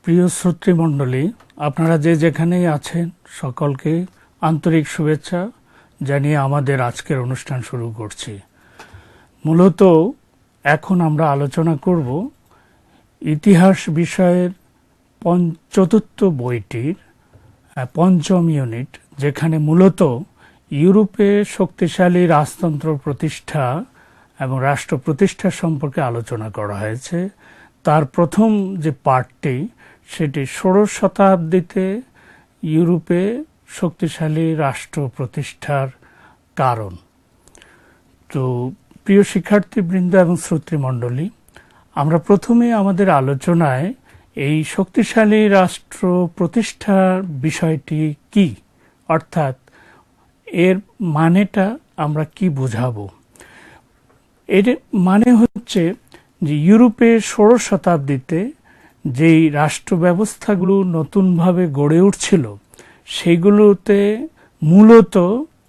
প্রিয় শ্রোতৃমণ্ডলী, আপনারা যে যেখানেই আছেন সকলকে আন্তরিক শুভেচ্ছা জানিয়ে আমাদের আজকের অনুষ্ঠান শুরু করছি। মূলত এখন আমরা আলোচনা করব ইতিহাস বিষয়ের চতুর্থ বইটির পঞ্চম ইউনিট, যেখানে মূলত ইউরোপে শক্তিশালী রাজতন্ত্র প্রতিষ্ঠা এবং রাষ্ট্র প্রতিষ্ঠা সম্পর্কে আলোচনা করা হয়েছে। তার প্রথম যে পার্টটি সেটি ষোড়শ শতাব্দীতে ইউরোপে শক্তিশালী রাষ্ট্র প্রতিষ্ঠার কারণ। তো প্রিয় শিক্ষার্থীবৃন্দ এবং শ্রোতৃমণ্ডলী, আমরা প্রথমে আমাদের আলোচনায় এই শক্তিশালী রাষ্ট্র প্রতিষ্ঠার বিষয়টি কি, অর্থাৎ এর মানেটা আমরা কি বোঝাবো। এর মানে হচ্ছে যে ইউরোপে ষোড়শ শতাব্দীতে যেই রাষ্ট্র ব্যবস্থাগুলো নতুনভাবে গড়ে উঠছিল সেগুলোতে মূলত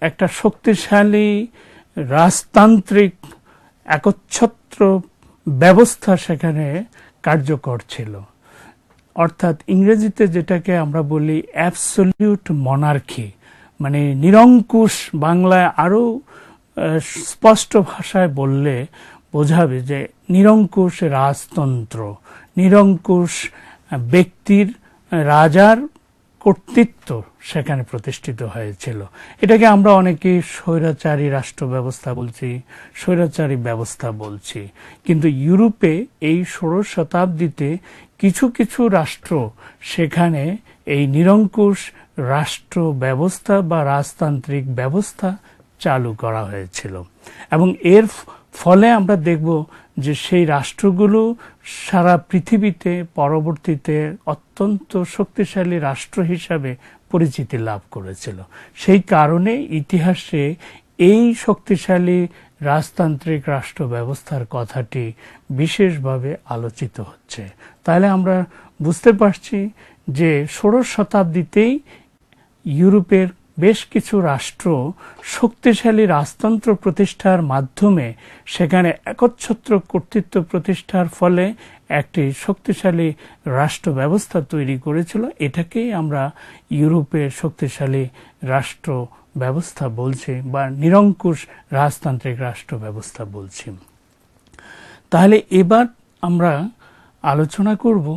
একটা শক্তিশালী রাজতান্ত্রিক একচ্ছত্র ব্যবস্থা সেখানে কার্যকর ছিল, অর্থাৎ ইংরেজিতে যেটাকে আমরা বলি অ্যাবসলিউট মনার্কি, মানে নিরঙ্কুশ, বাংলায় আরো স্পষ্ট ভাষায় বললে বোঝাবে যে নিরঙ্কুশ রাজতন্ত্র, নিরঙ্কুশ ব্যক্তির, রাজার কর্তৃত্ব সেখানে প্রতিষ্ঠিত হয়েছিল। এটাকে আমরা অনেকে স্বৈরাচারী রাষ্ট্র ব্যবস্থা বলছি, স্বৈরাচারী ব্যবস্থা বলছি। কিন্তু ইউরোপে এই ষোড়শ শতাব্দীতে কিছু কিছু রাষ্ট্র সেখানে এই নিরঙ্কুশ রাষ্ট্র ব্যবস্থা বা রাজতান্ত্রিক ব্যবস্থা চালু করা হয়েছিল, এবং এর ফলে আমরা দেখব যে সেই রাষ্ট্রগুলো সারা পৃথিবীতে পরবর্তীতে অত্যন্ত শক্তিশালী রাষ্ট্র হিসাবে পরিচিতি লাভ করেছিল। সেই কারণে ইতিহাসে এই শক্তিশালী রাজতান্ত্রিক রাষ্ট্র ব্যবস্থার কথাটি বিশেষভাবে আলোচিত হচ্ছে। তাহলে আমরা বুঝতে পারছি যে ষোড়শ শতাব্দীতেই ইউরোপের বেশ কিছু রাষ্ট্র শক্তিশালী রাজতন্ত্র প্রতিষ্ঠার মাধ্যমে সেখানে একচ্ছত্র কর্তৃত্ব প্রতিষ্ঠার ফলে একটি শক্তিশালী রাষ্ট্র ব্যবস্থা তৈরি করেছিল। এটাকেই আমরা ইউরোপের শক্তিশালী রাষ্ট্র ব্যবস্থা বলছি বা নিরঙ্কুশ রাজতান্ত্রিক রাষ্ট্র ব্যবস্থা বলছি। তাহলে এবার আমরা আলোচনা করব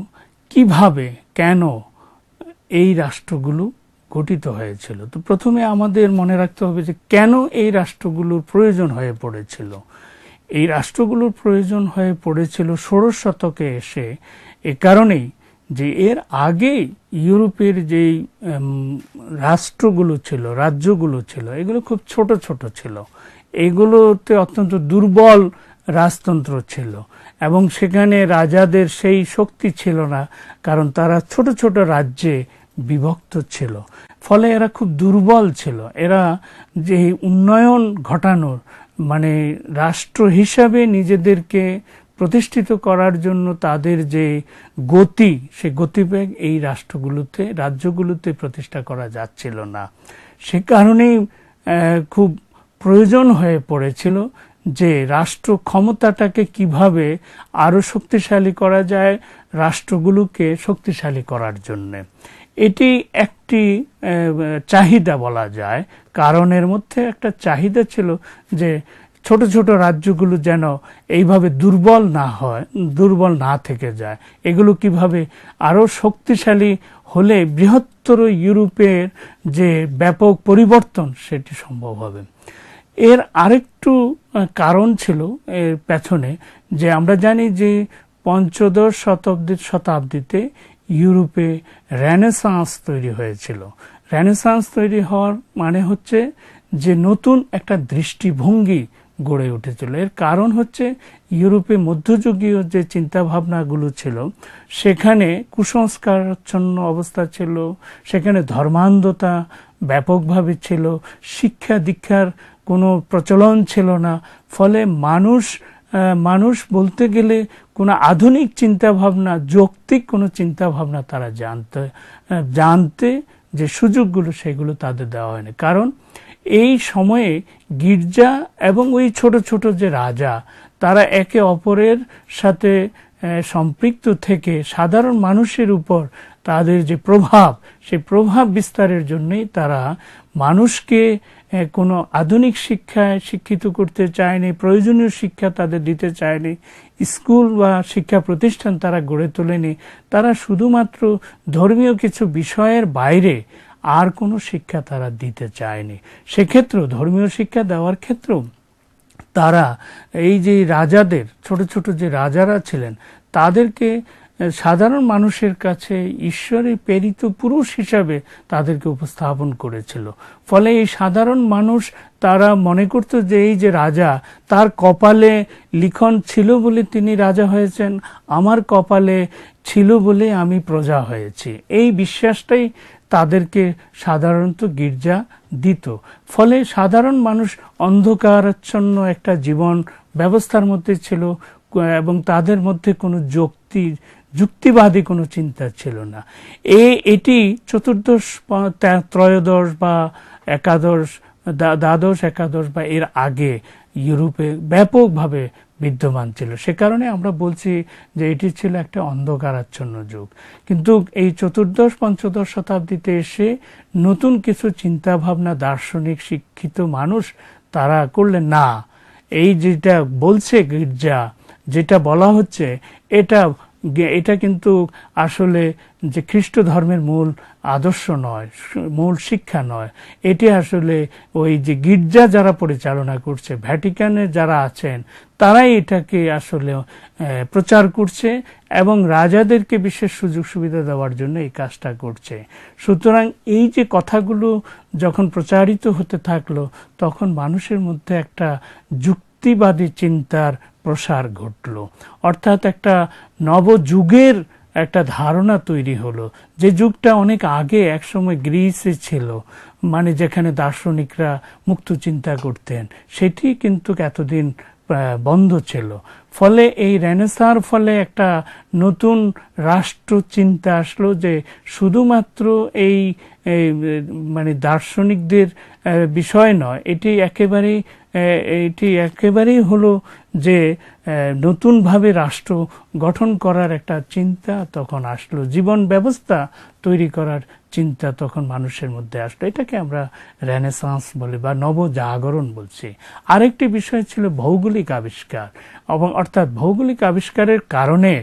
কিভাবে, কেন এই রাষ্ট্রগুলো গঠিত হয়েছিল। তো প্রথমে আমাদের মনে রাখতে হবে যে কেন এই রাষ্ট্রগুলোর প্রয়োজন হয়ে পড়েছিল। এই রাষ্ট্রগুলোর প্রয়োজন হয়ে পড়েছিল ষোড়শ শতকে এসে এ কারণেই যে এর আগে ইউরোপের যেই রাষ্ট্রগুলো ছিল, রাজ্যগুলো ছিল, এগুলো খুব ছোট ছোট ছিল, এগুলোতে অত্যন্ত দুর্বল রাজতন্ত্র ছিল এবং সেখানে রাজাদের সেই শক্তি ছিল না, কারণ তারা ছোট ছোট রাজ্যে বিভক্ত ছিল। ফলে এরা খুব দুর্বল ছিল। এরা যে উন্নয়ন ঘটানোর, মানে রাষ্ট্র হিসাবে নিজেদেরকে প্রতিষ্ঠিত করার জন্য তাদের যে গতি, সে গতিবেগ এই রাষ্ট্রগুলোতে, রাজ্যগুলোতে প্রতিষ্ঠা করা যাচ্ছিল না। সে কারণেই খুব প্রয়োজন হয়ে পড়েছিল যে রাষ্ট্র ক্ষমতাটাকে কিভাবে আরো শক্তিশালী করা যায়, রাষ্ট্রগুলোকে শক্তিশালী করার জন্য। এটি একটি চাহিদা বলা যায়, কারণের মধ্যে একটা চাহিদা ছিল যে ছোট ছোট রাজ্যগুলো যেন এইভাবে দুর্বল না হয়, দুর্বল না থেকে যায়। এগুলো কিভাবে আরো শক্তিশালী হলে বৃহত্তর ইউরোপের যে ব্যাপক পরিবর্তন সেটি সম্ভব হবে। এর আরেকটু কারণ ছিল এর পেছনে, যে আমরা জানি যে পঞ্চদশ শতাব্দীতে ইউরোপে রেনেসাঁস তৈরি হয়েছিল। রেনেসাঁস তৈরি হওয়ার মানে হচ্ছে যে নতুন একটা দৃষ্টিভঙ্গি গড়ে উঠেছিল। এর কারণ হচ্ছে ইউরোপে মধ্যযুগীয় যে চিন্তা ভাবনাগুলো ছিল সেখানে কুসংস্কারাচ্ছন্ন অবস্থা ছিল, সেখানে ধর্মান্ধতা ব্যাপকভাবে ছিল, শিক্ষা দীক্ষার কোনো প্রচলন ছিল না। ফলে মানুষ বলতে গেলে কোনো আধুনিক চিন্তা ভাবনা, যৌক্তিক কোনো চিন্তা ভাবনা তারা জানতে যে সুযোগগুলো সেগুলো তাদের দেওয়া হয়নি। কারণ এই সময়ে গির্জা এবং ওই ছোট ছোট যে রাজা, তারা একে অপরের সাথে সম্পৃক্ত থেকে সাধারণ মানুষের উপর তাদের যে প্রভাব, সেই প্রভাব বিস্তারের জন্যই তারা মানুষকে কোনো আধুনিক শিক্ষায় শিক্ষিত করতে চায়নি, প্রয়োজনীয় শিক্ষা তাদের দিতে চায়নি, স্কুল বা শিক্ষা প্রতিষ্ঠান তারা গড়ে তোলেনি। তারা শুধুমাত্র ধর্মীয় কিছু বিষয়ের বাইরে আর কোনো শিক্ষা তারা দিতে চায়নি। সেক্ষেত্রেও ধর্মীয় শিক্ষা দেওয়ার ক্ষেত্রেও তারা এই যে রাজাদের, ছোট ছোট যে রাজারা ছিলেন, তাদেরকে সাধারণ মানুষের কাছে ঈশ্বরের প্রেরিত পুরুষ হিসাবে তাদেরকে উপস্থাপন করেছিল। ফলে এই সাধারণ মানুষ তারা মনে করত যে এই যে রাজা, তার কপালে লিখন ছিল বলে তিনি রাজা হয়েছেন, আমার কপালে ছিল বলে আমি প্রজা হয়েছি। এই বিশ্বাসটাই তাদেরকে সাধারণত গির্জা দিত। ফলে সাধারণ মানুষ অন্ধকারাচ্ছন্ন একটা জীবন ব্যবস্থার মধ্যে ছিল এবং তাদের মধ্যে কোনো যুক্তিবাদী কোনো চিন্তা ছিল না। এটি চতুর্দশ, ত্রয়োদশ বা একাদশ, দ্বাদশ একাদশ বা এর আগে ইউরোপে ব্যাপকভাবে বিদ্যমান ছিল। সে কারণে আমরা বলছি যে এটি ছিল একটা অন্ধকারাচ্ছন্ন যুগ। কিন্তু এই চতুর্দশ পঞ্চদশ শতাব্দীতে এসে নতুন কিছু চিন্তা ভাবনা, দার্শনিক শিক্ষিত মানুষ তারা করলেন না, এই যেটা বলছে গির্জা, যেটা বলা হচ্ছে, এটা কিন্তু আসলে যে খ্রিস্ট ধর্মের মূল আদর্শ নয়, মূল শিক্ষা নয়। এটি আসলে ওই যে গির্জা যারা পরিচালনা করছে, ভ্যাটিকানে যারা আছেন, তারাই এটাকে আসলে প্রচার করছে এবং রাজাদেরকে বিশেষ সুযোগ সুবিধা দেওয়ার জন্য এই কাজটা করছে। সুতরাং এই যে কথাগুলো যখন প্রচারিত হতে থাকলো, তখন মানুষের মধ্যে একটা যুক্তিবাদী চিন্তার প্রসার ঘটল, অর্থাৎ একটা নবযুগের একটা ধারণা তৈরি হলো, যে যুগটা অনেক আগে একসময় গ্রিসে ছিল, মানে যেখানে দার্শনিকরা মুক্ত চিন্তা করতেন, সেটি কিন্তু এতদিন বন্ধ ছিল। ফলে এই রেনেসাঁর ফলে একটা নতুন রাষ্ট্র চিন্তা আসলো, যে শুধুমাত্র এই মানে দার্শনিকদের বিষয় নয়, এটি একেবারেই হলো যে নতুনভাবে রাষ্ট্র গঠন করার একটা চিন্তা তখন আসলো, জীবন ব্যবস্থা তৈরি করার চিন্তা তখন মানুষের মধ্যে আসলো। এটাকে আমরা রেনেসাঁস বলি বা নবজাগরণ বলছি। আরেকটি বিষয় ছিল ভৌগোলিক আবিষ্কার, অর্থাৎ ভৌগোলিক আবিষ্কারের কারণে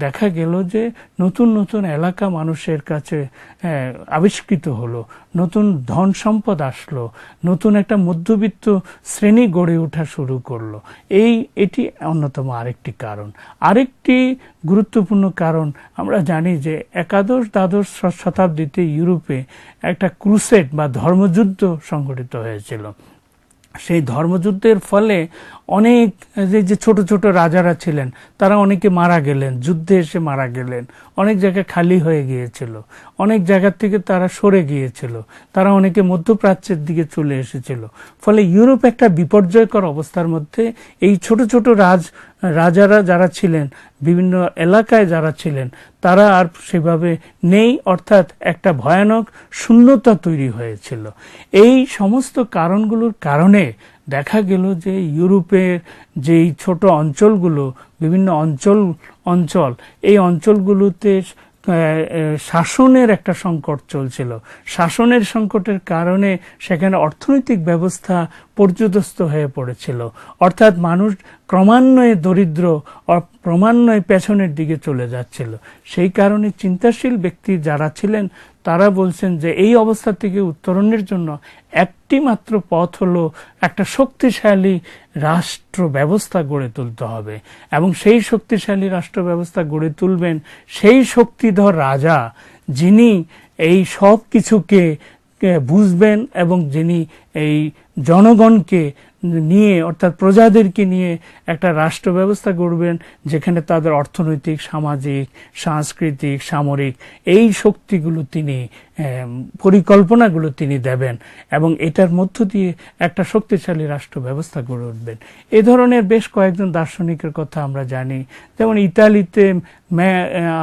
দেখা গেল যে নতুন নতুন এলাকা মানুষের কাছে আবিষ্কৃত হলো, নতুন ধন সম্পদ আসলো, নতুন একটা মধ্যবিত্ত শ্রেণী গড়ে ওঠা শুরু করলো। এটি অন্যতম আরেকটি কারণ। আরেকটি গুরুত্বপূর্ণ কারণ আমরা জানি যে একাদশ দ্বাদশ শতাব্দীতে ইউরোপে একটা ক্রুসেড বা ধর্মযুদ্ধ সংঘটিত হয়েছিল। সেই ধর্মযুদ্ধের ফলে অনেক যে ছোট ছোট রাজারা ছিলেন, তারা অনেকে মারা গেলেন, যুদ্ধে এসে মারা গেলেন, অনেক জায়গা খালি হয়ে গিয়েছিল, অনেক জায়গা থেকে তারা সরে গিয়েছিল, তারা অনেকে মধ্যপ্রাচ্যের দিকে চলে এসেছিল। ফলে ইউরোপ একটা বিপর্যয়কর অবস্থার মধ্যে, এই ছোট ছোট রাজারা যারা ছিলেন, বিভিন্ন এলাকায় যারা ছিলেন, তারা আর সেভাবে নেই, অর্থাৎ একটা ভয়ানক শূন্যতা তৈরি হয়েছিল। এই সমস্ত কারণগুলোর কারণে দেখা গেল যে ইউরোপের যেই ছোট অঞ্চলগুলো, বিভিন্ন অঞ্চল এই অঞ্চলগুলোতে শাসনের একটা সংকট চলছিল। শাসনের সংকটের কারণে সেখানে অর্থনৈতিক ব্যবস্থা পর্যুদস্ত হয়ে পড়েছিল, অর্থাৎ মানুষ ক্রমান্বয়ে দরিদ্র, ক্রমান্বয়ে পেছনের দিকে চলে যাচ্ছিল। সেই কারণে চিন্তাশীল ব্যক্তি যারা ছিলেন, তারা বলছেন যে এই অবস্থা থেকে উত্তরণের জন্য একটি মাত্র পথ হলো একটা শক্তিশালী রাষ্ট্র ব্যবস্থা গড়ে তুলতে হবে, এবং সেই শক্তিশালী রাষ্ট্র ব্যবস্থা গড়ে তুলবেন সেই শক্তিধর রাজা, যিনি এই সব কিছুকে বুঝবেন এবং যিনি এই জনগণকে নিয়ে, অর্থাৎ প্রজাদেরকে নিয়ে একটা রাষ্ট্র ব্যবস্থা গড়বেন, যেখানে তাদের অর্থনৈতিক, সামাজিক, সাংস্কৃতিক, সামরিক এই শক্তিগুলো তিনি, পরিকল্পনাগুলো তিনি দেবেন, এবং এটার মধ্য দিয়ে একটা শক্তিশালী রাষ্ট্র ব্যবস্থা গড়ে উঠবেন। এ ধরনের বেশ কয়েকজন দার্শনিকের কথা আমরা জানি। যেমন ইতালিতে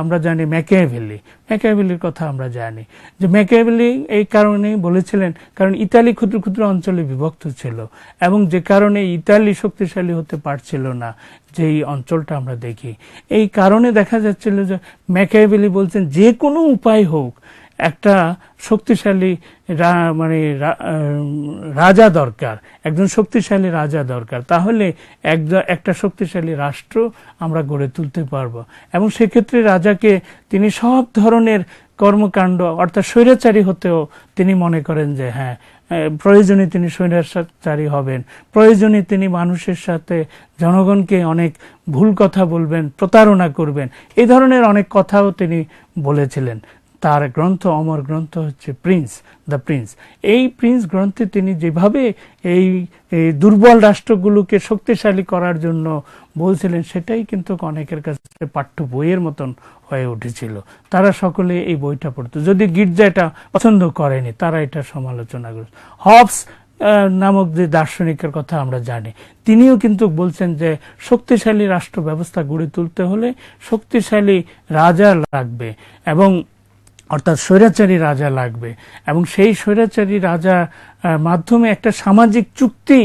আমরা জানি ম্যাকিয়াভেলির কথা আমরা জানি, যে ম্যাকিয়াভেলি এই কারণেই বলেছিলেন, কারণ ইতালি ক্ষুদ্র ক্ষুদ্র অঞ্চলে বিভক্ত ছিল এবং যে কারণে ইতালি শক্তিশালী হতে পারছিল না, যেই অঞ্চলটা আমরা দেখি, এই কারণে দেখা যাচ্ছিল যে ম্যাকিয়াভেলি বলছেন যে কোনো উপায় হোক একটা শক্তিশালী রাজা দরকার, একজন শক্তিশালী রাজা দরকার, তাহলে একটা শক্তিশালী রাষ্ট্র আমরা গড়ে তুলতে পারবো। এবং সেক্ষেত্রে রাজাকে তিনি সব ধরনের কর্মকাণ্ড অর্থাৎ স্বৈরাচারী হতেও তিনি মনে করেন যে হ্যাঁ, প্রয়োজনে তিনি স্বৈরাচারী হবেন, প্রয়োজনে তিনি মানুষের সাথে জনগণকে অনেক ভুল কথা বলবেন, প্রতারণা করবেন, এই ধরনের অনেক কথাও তিনি বলেছিলেন। তার গ্রন্থ, অমর গ্রন্থ হচ্ছে দ্য প্রিন্স। এই প্রিন্স গ্রন্থে তিনি যেভাবে এই দুর্বল রাষ্ট্রগুলোকে শক্তিশালী করার জন্য বলছিলেন, সেটাই কিন্তু অনেকের কাছে পাঠ্য বইয়ের মতন হয়ে উঠেছিল। তারা সকলে এই বইটা পড়তো, যদি গির্জা এটা পছন্দ করেনি, তারা এটা সমালোচনা করে। হবস নামক যে দার্শনিকের কথা আমরা জানি, তিনিও কিন্তু বলছেন যে শক্তিশালী রাষ্ট্র ব্যবস্থা গড়ে তুলতে হলে শক্তিশালী রাজা লাগবে, এবং অর্থাৎ স্বৈরাচারী রাজা লাগবে, এবং সেই স্বৈরাচারী রাজা মাধ্যমে একটা সামাজিক চুক্তি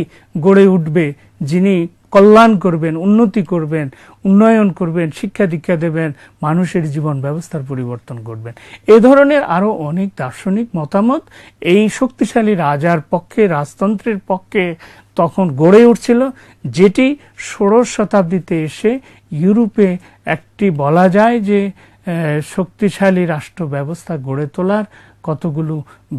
গড়ে উঠবে, যিনি কল্যাণ করবেন, উন্নতি করবেন, উন্নয়ন করবেন, শিক্ষা দীক্ষা দেবেন, মানুষের জীবন ব্যবস্থার পরিবর্তন করবেন। এ ধরনের আরো অনেক দার্শনিক মতামত এই শক্তিশালী রাজার পক্ষে, রাজতন্ত্রের পক্ষে তখন গড়ে উঠছিল, যেটি 16 শতাব্দীতে এসে ইউরোপে একটি বলা যায় যে শক্তিশালী রাষ্ট্র ব্যবস্থা গড়ে তোলার কতগুলো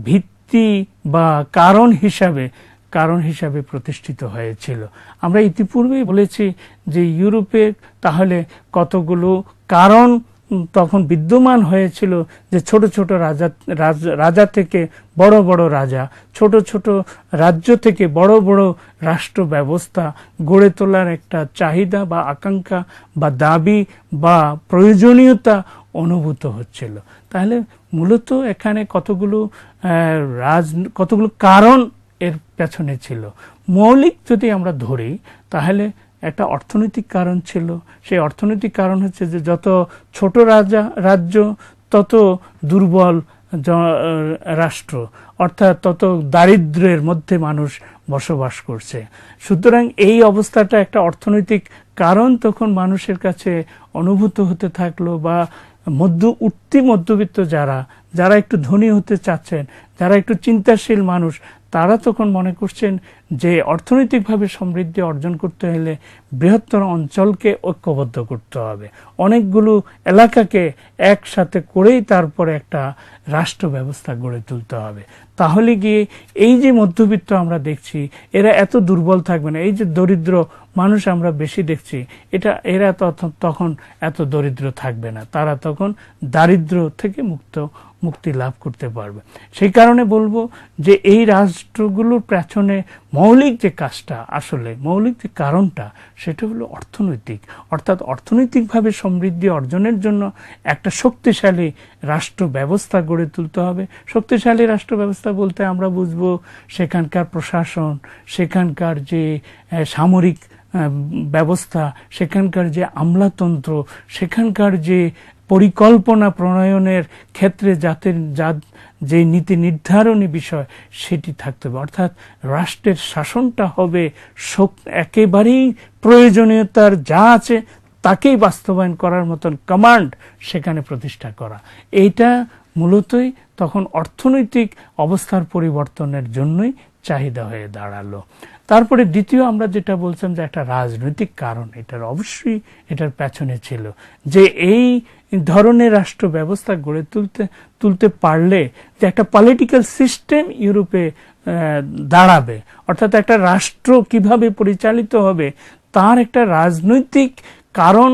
ভিত্তি বা কারণ হিসাবে প্রতিষ্ঠিত হয়েছিল। আমরা ইতিপূর্বেই বলেছি যে ইউরোপে তাহলে কতগুলো কারণ তখন বিদ্যমান হয়েছিল, যে ছোট ছোট রাজা থেকে বড় বড় রাজা, ছোট ছোট রাজ্য থেকে বড় বড় রাষ্ট্র ব্যবস্থা গড়ে তোলার একটা চাহিদা বা আকাঙ্ক্ষা বা দাবি বা প্রয়োজনীয়তা অনুভূত হচ্ছিল। তাহলে মূলত এখানে কতগুলো কারণ এর পেছনে ছিল। মৌলিক যদি আমরা ধরি, তাহলে একটা অর্থনৈতিক কারণ ছিল। সেই অর্থনৈতিক কারণ হচ্ছে যে যত ছোট রাজ্য তত দুর্বল রাষ্ট্র, অর্থাৎ তত দারিদ্র্যের মধ্যে মানুষ বসবাস করছে। সুতরাং এই অবস্থাটা একটা অর্থনৈতিক কারণ তখন মানুষের কাছে অনুভূত হতে থাকলো, বা মধ্যবিত্ত যারা একটু ধনী হতে চাচ্ছেন, যারা একটু চিন্তাশীল মানুষ, তারা তখন মনে করছেন যে অর্থনৈতিকভাবে সমৃদ্ধি অর্জন করতে হলে বৃহত্তর অঞ্চলকে ঐক্যবদ্ধ করতে হবে, অনেকগুলো এলাকাকে একসাথে করেই তারপরে একটা রাষ্ট্র ব্যবস্থা গড়ে তুলতে হবে। তাহলে গিয়ে এই যে মধ্যবিত্ত আমরা দেখছি, এরা এত দুর্বল থাকবে না। এই যে দরিদ্র মানুষ আমরা বেশি দেখছি, এরা তখন এত দরিদ্র থাকবে না, তারা তখন দারিদ্র থেকে মুক্তি লাভ করতে পারবে। সেই কারণে বলবো যে এই রাষ্ট্রগুলোর পেছনে মৌলিক যে কাজটা, আসলে মৌলিক যে কারণটা, সেটা হলো অর্থনৈতিক। অর্থাৎ অর্থনৈতিকভাবে সমৃদ্ধি অর্জনের জন্য একটা শক্তিশালী রাষ্ট্র ব্যবস্থা গড়ে তুলতে হবে। শক্তিশালী রাষ্ট্র ব্যবস্থা বলতে আমরা বুঝবো সেখানকার প্রশাসন, সেখানকার যে সামরিক ব্যবস্থা, সেখানকার যে আমলাতন্ত্র, সেখানকার যে পরিকল্পনা প্রণয়নের ক্ষেত্রে যে নীতি নির্ধারণী বিষয়, সেটি থাকতে হবে। অর্থাৎ রাষ্ট্রের শাসনটা হবে একেবারেই প্রয়োজনীয়তার যা আছে তাকেই বাস্তবায়ন করার মতন কমান্ড সেখানে প্রতিষ্ঠা করা। এইটা মূলতই তখন অর্থনৈতিক অবস্থার পরিবর্তনের জন্যই চাহিদা হয়ে দাঁড়ালো। তারপরে দ্বিতীয় আমরা যেটা বলছিলাম যে একটা রাজনৈতিক কারণ এটার পেছনে ছিল, যে এই ধরনের রাষ্ট্র ব্যবস্থা গড়ে তুলতে পারলে যে একটা পলিটিক্যাল সিস্টেম ইউরোপে দাঁড়াবে, অর্থাৎ একটা রাষ্ট্র কিভাবে পরিচালিত হবে তার একটা রাজনৈতিক কারণ,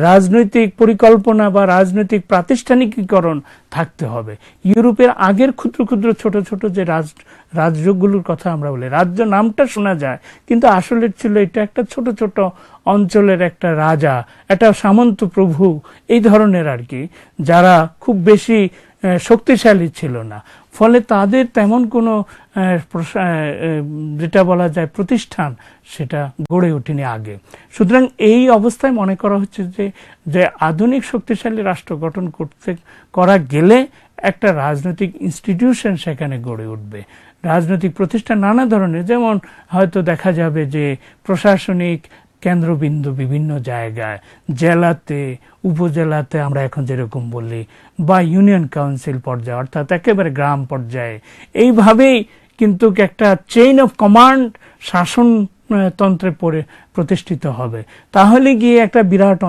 রাজনৈতিক পরিকল্পনা বা রাজনৈতিক প্রাতিষ্ঠানিকীকরণ থাকতে হবে। ইউরোপের আগের ক্ষুদ্র ক্ষুদ্র ছোট ছোট যে রাজ্যগুলোর কথা আমরা বলি, রাজ্য নামটা শোনা যায়, কিন্তু আসলে ছিল এটা একটা ছোট ছোট অঞ্চলের একটা রাজা, একটা সামন্ত প্রভু, এই ধরনের আর কি, যারা খুব বেশি শক্তিশালী ছিল না। ফলে তাদের তেমন কোনো যেটা বলা যায় প্রতিষ্ঠান, সেটা গড়ে ওঠেনি আগে। সুতরাং এই অবস্থায় মনে করা হচ্ছে যে আধুনিক শক্তিশালী রাষ্ট্র গঠন করা গেলে একটা রাজনৈতিক ইনস্টিটিউশন সেখানে গড়ে উঠবে, রাজনৈতিক প্রতিষ্ঠান নানা ধরনের, যেমন হয়তো দেখা যাবে যে প্রশাসনিক কেন্দ্রবিন্দু বিভিন্ন জায়গায়, জেলাতে, উপজেলাতে আমরা এখন যেরকম বলি, বা ইউনিয়ন কাউন্সিল পর্যায়ে অর্থাৎ একেবারে গ্রাম পর্যায়ে, এইভাবেই কিন্তু একটা চেইন অফ কমান্ড শাসনতন্ত্রে প্রতিষ্ঠিত হবে। তাহলে গিয়ে একটা বিরাট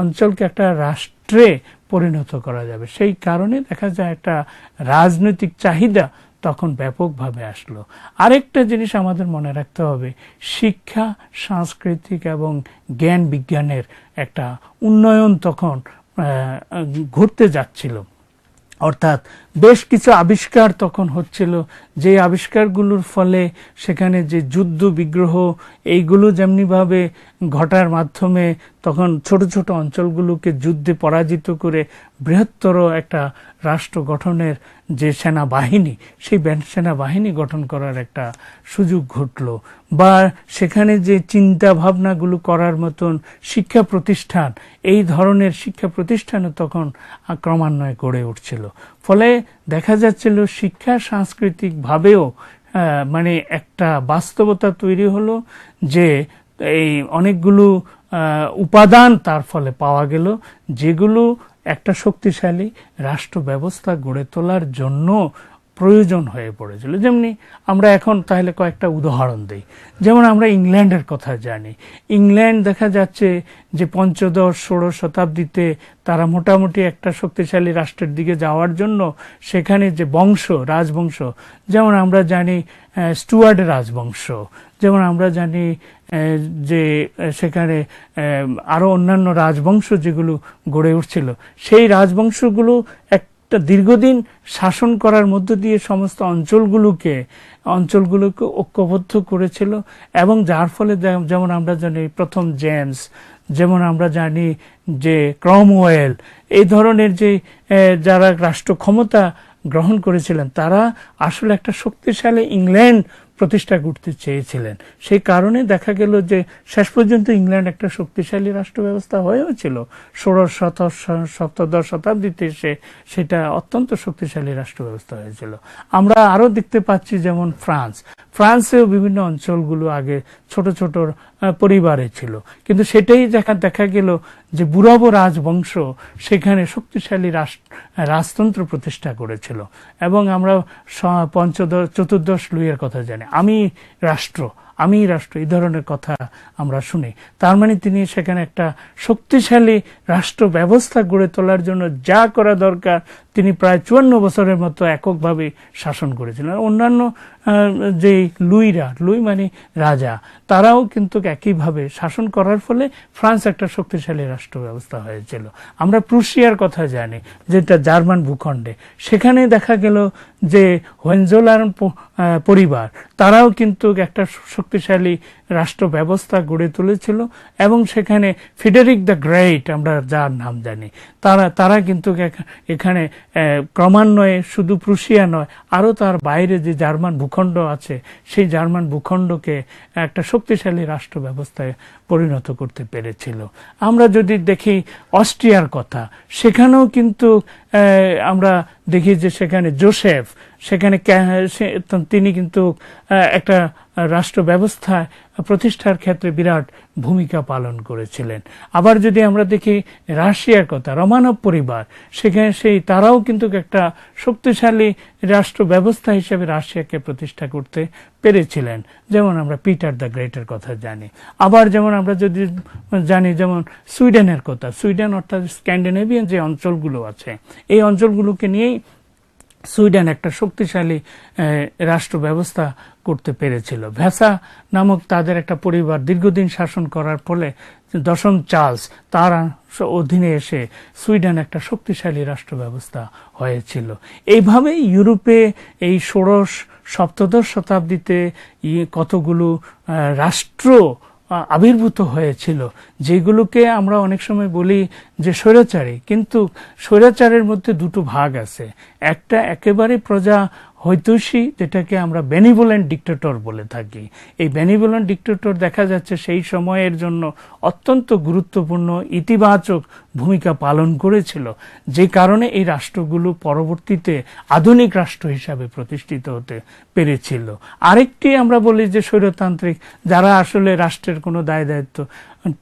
অঞ্চলকে একটা রাষ্ট্রে পরিণত করা যাবে। সেই কারণে দেখা যায় একটা রাজনৈতিক চাহিদা তখন ব্যাপকভাবে আসলো। আরেকটা জিনিস আমাদের মনে রাখতে হবে, শিক্ষা, সাংস্কৃতিক এবং জ্ঞান বিজ্ঞানের একটা উন্নয়ন তখন ঘটতে যাচ্ছিল। অর্থাৎ বেশ কিছু আবিষ্কার তখন হচ্ছিল, যে আবিষ্কারগুলোর ফলে সেখানে যে যুদ্ধ বিগ্রহ এইগুলো যেমনিভাবে ঘটার মাধ্যমে তখন ছোট ছোট অঞ্চলগুলোকে যুদ্ধে পরাজিত করে বৃহত্তর একটা রাষ্ট্র গঠনের যে সেনাবাহিনী, সেই সেনাবাহিনী গঠন করার একটা সুযোগ ঘটল, বা সেখানে যে চিন্তা ভাবনাগুলো করার মতন শিক্ষা প্রতিষ্ঠান, এই ধরনের শিক্ষা প্রতিষ্ঠানও তখন ক্রমান্বয়ে গড়ে উঠছিল। ফলে দেখা যাচ্ছিল শিক্ষা সাংস্কৃতিক ভাবেও মানে একটা বাস্তবতা তৈরি হলো, যে এই অনেকগুলো উপাদান তার ফলে পাওয়া গেল, যেগুলো একটা শক্তিশালী রাষ্ট্র ব্যবস্থা গড়ে তোলার জন্য প্রয়োজন হয়ে পড়েছিল। যেমনি আমরা এখন তাহলে কয়েকটা উদাহরণ দিই। যেমন আমরা ইংল্যান্ডের কথা জানি। ইংল্যান্ড দেখা যাচ্ছে যে পঞ্চদশ ষোড়শ শতাব্দীতে তারা মোটামুটি একটা শক্তিশালী রাষ্ট্রের দিকে যাওয়ার জন্য সেখানে যে রাজবংশ, যেমন আমরা জানি স্টুয়ার্ট রাজবংশ, যেমন আমরা জানি যে সেখানে আরো অন্যান্য রাজবংশ যেগুলো গড়ে উঠছিল, সেই রাজবংশগুলো একটা দীর্ঘদিন শাসন করার মধ্য দিয়ে সমস্ত অঞ্চলগুলোকে ঐক্যবদ্ধ করেছিল, এবং যার ফলে যেমন আমরা জানি প্রথম জেমস, যেমন আমরা জানি যে ক্রমওয়েল, এই ধরনের যে যারা রাষ্ট্র ক্ষমতা গ্রহণ করেছিলেন, তারা আসলে একটা শক্তিশালী ইংল্যান্ড প্রতিষ্ঠা করতে চেয়েছিলেন। সেই কারণে দেখা গেল যে শেষ পর্যন্ত ইংল্যান্ড একটা শক্তিশালী রাষ্ট্র ব্যবস্থা হয়েছিল। ষোড়শ সপ্তদশ শতাব্দীতে সেটা অত্যন্ত শক্তিশালী রাষ্ট্র ব্যবস্থা হয়েছিল। আমরা আরো দেখতে পাচ্ছি যেমন ফ্রান্সেও বিভিন্ন অঞ্চলগুলো আগে ছোট ছোট পরিবারে ছিল, কিন্তু সেটাই দেখা গেল যে বুরাবো রাজবংশ সেখানে শক্তিশালী রাজতন্ত্র প্রতিষ্ঠা করেছিল। এবং আমরা চতুর্দশ লুইয়ের কথা জানি, আমি রাষ্ট্র এই ধরনের কথা আমরা শুনি। তার মানে তিনি সেখানে একটা শক্তিশালী রাষ্ট্র ব্যবস্থা গড়ে তোলার জন্য যা করা দরকার তিনি প্রায় 54 বছরের মতো এককভাবে শাসন করেছিলেন। অন্যান্য যে লুই মানে রাজা, তারাও কিন্তু একইভাবে শাসন করার ফলে ফ্রান্স একটা শক্তিশালী রাষ্ট্র ব্যবস্থা হয়েছিল। আমরা প্রুশিয়ার কথা জানি, যেটা জার্মান ভূখণ্ডে, সেখানে দেখা গেল যে হোয়েনজোলার্ন পরিবার, তারাও কিন্তু একটা শক্তিশালী রাষ্ট্র ব্যবস্থা গড়ে তুলেছিল, এবং সেখানে ফ্রেডারিক দ্য গ্রেট আমরা যার নাম জানি, তারা কিন্তু এখানে ক্রমান্বয়ে শুধু প্রুশিয়া নয়, আরো তার বাইরে যে জার্মান ভূখণ্ড আছে, সেই জার্মান ভূখণ্ডকে একটা শক্তিশালী রাষ্ট্র ব্যবস্থায় পরিণত করতে পেরেছিল। আমরা যদি দেখি অস্ট্রিয়ার কথা, সেখানেও কিন্তু আমরা দেখি যে সেখানে জোসেফ, তিনি কিন্তু একটা রাষ্ট্র ব্যবস্থা প্রতিষ্ঠার ক্ষেত্রে বিরাট ভূমিকা পালন করেছিলেন। আবার যদি আমরা দেখি রাশিয়ার কথা, রোমানভ পরিবার, সেখানে তারাও কিন্তু একটা শক্তিশালী রাষ্ট্র ব্যবস্থা হিসেবে রাশিয়াকে প্রতিষ্ঠা করতে পেরেছিলেন। যেমন আমরা পিটার দ্য গ্রেটের কথা জানি। আবার যেমন আমরা যদি জানি যেমন সুইডেনের কথা, সুইডেন অর্থাৎ স্ক্যান্ডিনেভিয়ান যে অঞ্চলগুলো আছে, এই অঞ্চলগুলোকে নিয়েই সুইডেন একটা শক্তিশালী রাষ্ট্র ব্যবস্থা করতে পেরেছিল। ভ্যাসা নামক তাদের একটা পরিবার দীর্ঘদিন শাসন করার ফলে দশম চার্লস তার অধীনে এসে সুইডেন একটা শক্তিশালী রাষ্ট্র ব্যবস্থা হয়েছিল। এইভাবে ইউরোপে এই ষোড়শ সপ্তদশ শতাব্দীতে কতগুলো রাষ্ট্র আবির্ভূত হয়েছিল, যেগুলোকে আমরা অনেক সময় বলি যে স্বৈরাচারী, কিন্তু স্বৈরাচারের মধ্যে দুটো ভাগ আছে। একটা একেবারে প্রজা হৈতৈষী, যেটাকে আমরা বেনিভোলেন্ট ডিক্টেটর বলে থাকি। এই বেনিভোলেন্ট ডিক্টেটর দেখা যাচ্ছে সেই সময়ের জন্য অত্যন্ত গুরুত্বপূর্ণ ইতিবাচক ভূমিকা পালন করেছিল, যে কারণে এই রাষ্ট্রগুলো পরবর্তীতে আধুনিক রাষ্ট্র হিসাবে প্রতিষ্ঠিত হতে পেরেছিল। আরেকটি আমরা বলি যে স্বৈরতান্ত্রিক, যারা আসলে রাষ্ট্রের কোনো দায় দায়িত্ব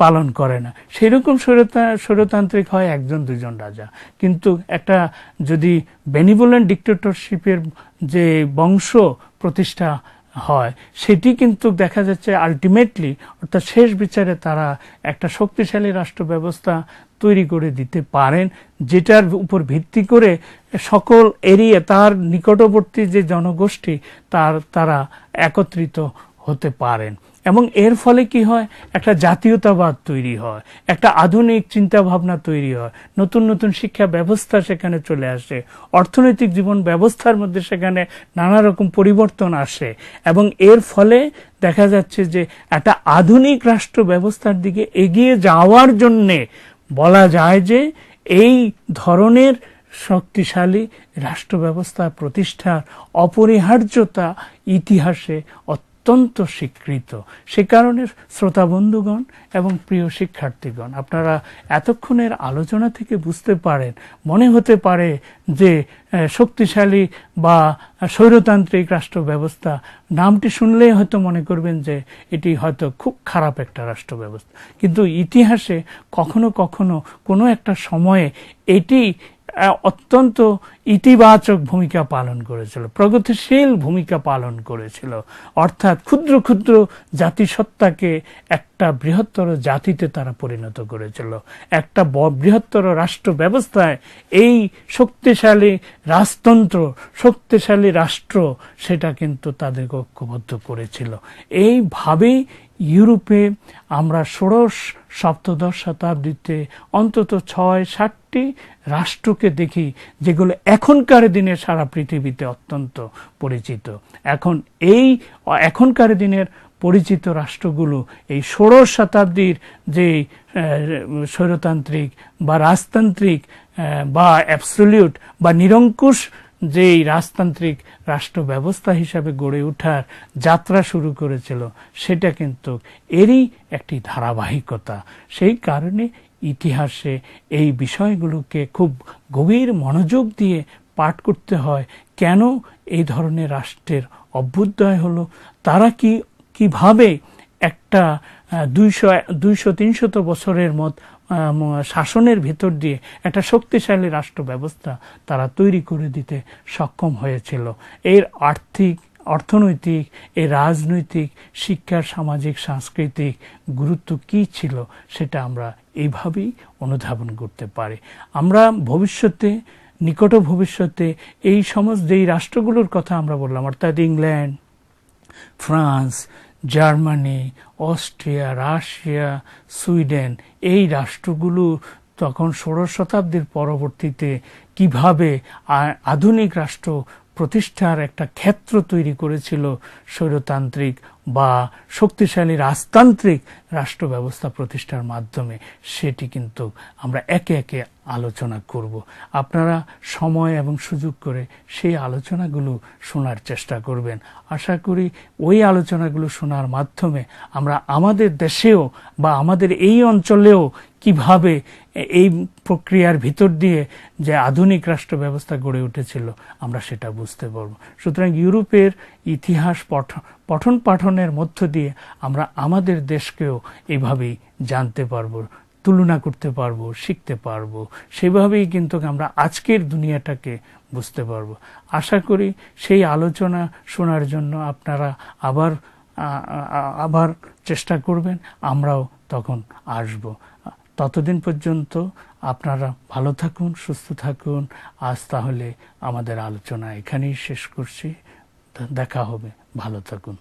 পালন করে না, সেরকম স্বৈরতান্ত্রিক হয় একজন দুজন রাজা। কিন্তু একটা যদি বেনিভোলেন্ট ডিক্টেটরশিপের যে বংশ প্রতিষ্ঠা হয়, সেটি কিন্তু দেখা যাচ্ছে আলটিমেটলি, অর্থাৎ শেষ বিচারে তারা একটা শক্তিশালী রাষ্ট্র ব্যবস্থা তৈরি করে দিতে পারেন, যেটার উপর ভিত্তি করে সকল এরিয়া, তার নিকটবর্তী যে জনগোষ্ঠী তারা একত্রিত হতে পারেন। এবং এর ফলে কি হয়, একটা জাতীয়তাবাদ তৈরি হয়, একটা আধুনিক চিন্তা ভাবনা তৈরি হয়, নতুন নতুন শিক্ষা ব্যবস্থা সেখানে চলে আসে, অর্থনৈতিক জীবন ব্যবস্থার মধ্যে সেখানে নানা রকম পরিবর্তন আসে। এবং এর ফলে দেখা যাচ্ছে যে একটা আধুনিক রাষ্ট্র ব্যবস্থার দিকে এগিয়ে যাওয়ার জন্যে বলা যায় যে এই ধরনের শক্তিশালী রাষ্ট্র ব্যবস্থা প্রতিষ্ঠার অপরিহার্যতা ইতিহাসে অত্যন্ত স্বীকৃত। সে কারণে শ্রোতা বন্ধুগণ এবং প্রিয় শিক্ষার্থীগণ, আপনারা এতক্ষণের আলোচনা থেকে বুঝতে পারেন, মনে হতে পারে যে শক্তিশালী বা স্বৈরতান্ত্রিক রাষ্ট্র ব্যবস্থা নামটি শুনলেই হয়তো মনে করবেন যে এটি হয়তো খুব খারাপ একটা রাষ্ট্র ব্যবস্থা, কিন্তু ইতিহাসে কখনো কখনো কোনো একটা সময়ে এটি অত্যন্ত ইতিবাচক ভূমিকা পালন করেছিল, প্রগতিশীল ভূমিকা পালন করেছিল। অর্থাৎ ক্ষুদ্র ক্ষুদ্র জাতিসত্তাকে একটা বৃহত্তর জাতিতে তারা পরিণত করেছিল। একটা বৃহত্তর রাষ্ট্র ব্যবস্থায় এই শক্তিশালী রাজতন্ত্র, শক্তিশালী রাষ্ট্র, সেটা কিন্তু তাদেরকে ঐক্যবদ্ধ করেছিল। এইভাবেই ইউরোপে আমরা ষোড়শ সপ্তদশ শতাব্দীতে অন্তত ৬-৭টি রাষ্ট্রকে দেখি, যেগুলো এখনকার দিনে সারা পৃথিবীতে অত্যন্ত পরিচিত। এখনকার দিনের পরিচিত রাষ্ট্রগুলো এই ষোড়শ শতাব্দীর যে স্বৈরতান্ত্রিক বা রাজতান্ত্রিক বা অ্যাবসোলিউট বা নিরঙ্কুশ যেই রাজতান্ত্রিক রাষ্ট্র ব্যবস্থা হিসাবে গড়ে ওঠার যাত্রা শুরু করেছিল, সেটা কিন্তু এরই একটি ধারাবাহিকতা। সেই কারণে ইতিহাসে এই বিষয়গুলোকে খুব গভীর মনোযোগ দিয়ে পাঠ করতে হয়। কেন এই ধরনের রাষ্ট্রের অভ্যুদয় হলো, তারা কিভাবে একটা 200-300 বছরের শাসনের ভিতর দিয়ে একটা শক্তিশালী রাষ্ট্র ব্যবস্থা তারা তৈরি করে দিতে সক্ষম হয়েছিল। এর অর্থনৈতিক, এই রাজনৈতিক, শিক্ষা, সামাজিক, সাংস্কৃতিক গুরুত্ব কি ছিল, সেটা আমরা এইভাবেই অনুধাবন করতে পারি। আমরা ভবিষ্যতে, নিকট ভবিষ্যতে এই সমস্ত যেই রাষ্ট্রগুলোর কথা আমরা বললাম, অর্থাৎ England, France, Germany, Austria, Russia, Sweden, এই রাষ্ট্রগুলো তখন ষোড়শ শতাব্দীর পরবর্তীতে কিভাবে আধুনিক রাষ্ট্র প্রতিষ্ঠার একটা ক্ষেত্র তৈরি করেছিল স্বৈরতান্ত্রিক বা শক্তিশালী রাজতান্ত্রিক রাষ্ট্র ব্যবস্থা প্রতিষ্ঠার মাধ্যমে, সেটি কিন্তু আমরা একে একে আলোচনা করব। আপনারা সময় এবং সুযোগ করে সেই আলোচনাগুলো শোনার চেষ্টা করবেন। আশা করি ওই আলোচনাগুলো শোনার মাধ্যমে আমরা আমাদের দেশেও বা আমাদের এই অঞ্চলেও কিভাবে এই প্রক্রিয়ার ভিতর দিয়ে যে আধুনিক রাষ্ট্র ব্যবস্থা গড়ে উঠেছিল, আমরা সেটা বুঝতে পারব। সুতরাং ইউরোপের ইতিহাস পঠন পাঠনের মধ্য দিয়ে আমরা আমাদের দেশকেও এইভাবেই জানতে পারবো, তুলনা করতে পারবো, শিখতে পারবো। সেভাবেই কিন্তু আমরা আজকের দুনিয়াটাকে বুঝতে পারবো। আশা করি সেই আলোচনা শোনার জন্য আপনারা আবার চেষ্টা করবেন, আমরাও তখন আসব। ততদিন পর্যন্ত আপনারা ভালো থাকুন, সুস্থ থাকুন। আজ তাহলে আমাদের আলোচনা এখানেই শেষ করছি। দেখা হবে, ভালো থাকুন।